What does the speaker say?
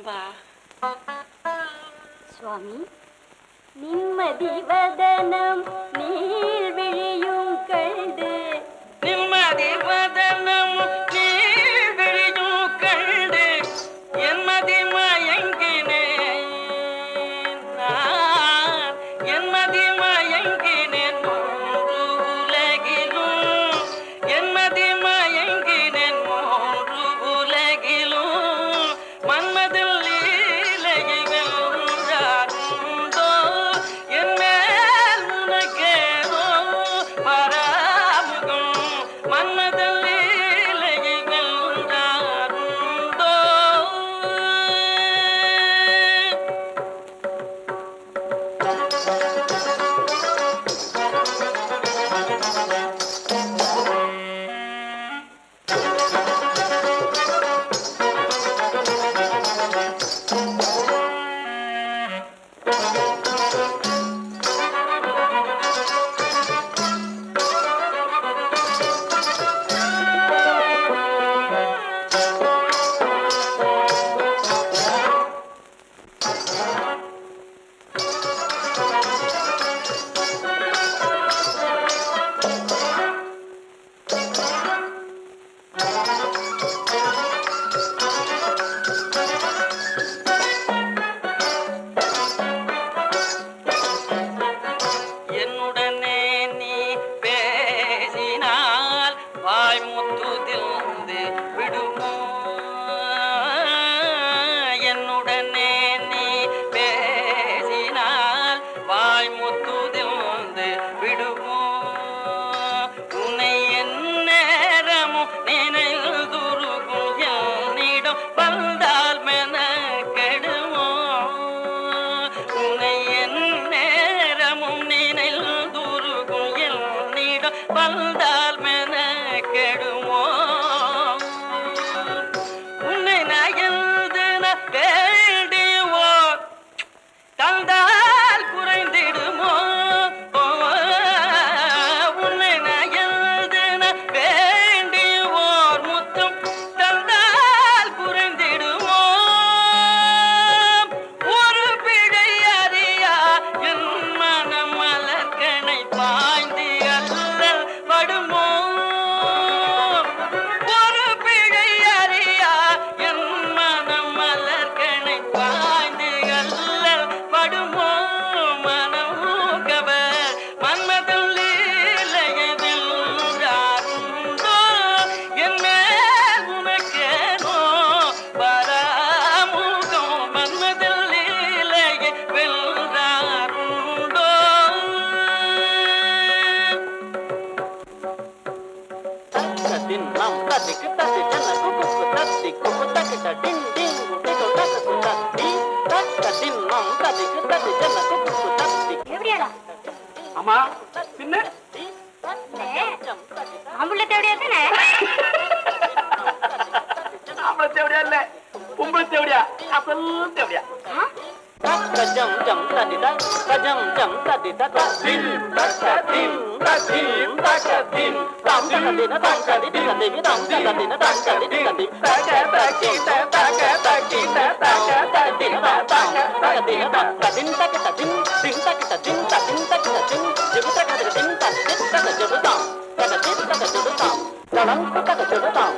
அம்பா சுவாமி, நிம்மதி வதனம் நீள் விழியும் கண்டு, நிம்மதி வதனம் நீள் விழியும் கண்டு என்மதி மயங்கினேன் நான், என்மதி மயங்கினேன் மூன்று உலகிலும், என்மதி மயங்கினேன் மூன்று உலகிலும் மன்மதில் லீலையை வென்றாருண்டோ என் மேல் உனக்கேதோ பராமுகம் மன்மதில் லீலையை வென்றாருண்டோ. என்னுடனே நீ பேசினால் வாய் முத்துதில்ந்து விடுமோ, என்னுடனே நீ பேசினால் வாய் முத்துதில்ந்து விடுமோ, உன்னை என் நேரமும் நினைந்துருகும் என்னிடம் வந்தால் மெனக்கெடுமோ, உன்னை என் நேரமும் நினைந்துருகும் என்னிடம் வந்தால் மெனக்கெடுமோ, உன்னை நயந்து வேண்டியோ தந்தால் குறைந்திடுமோ, உன்னை நயந்து வேண்டியோர் முத்தம் தந்தால் குறைந்திடுமோ, ஒரு பிழை அறியா என் மனம் மலர்கனை பாய்ந்து அல்லல் படுமோ, ஒரு பிழை அறியா என் மனம் மலர்கனை பாய்ந்து அல்லல் படுமோ, மனமுகவர் மன்மதில் லீலையை வென்றாருண்டோ என் மேல் உனக்கேனோ பராமுகம் மன்மதில் லீலையை வென்றாருண்டோ. Din nam tadi kita di jana kuku tadi kuku tadi kita ding ding kuku tadi kita di tadi din nam tadi kita di jana kuku tadi. எப்படியாடா? ஆமா பின்ன ஆம்புள்ள தேவடியா தானே? ஆம்பளை தேவடியா இல்ல பொம்பளை தேவடியா, அசல் தேவடியா. Kajam jam tadi dah, kajam jam tadi dah. Din takadim tadim takadim. Tam tadi na tam tadi di tadi tam tadi na tam tadi di tadi. Takataki takataki takataki na tam tadi na tam tadi takadim ding takadim tadim takadim. Jadi takadim tadi takadim tam takadim takadim tam. Dalam takadim tam.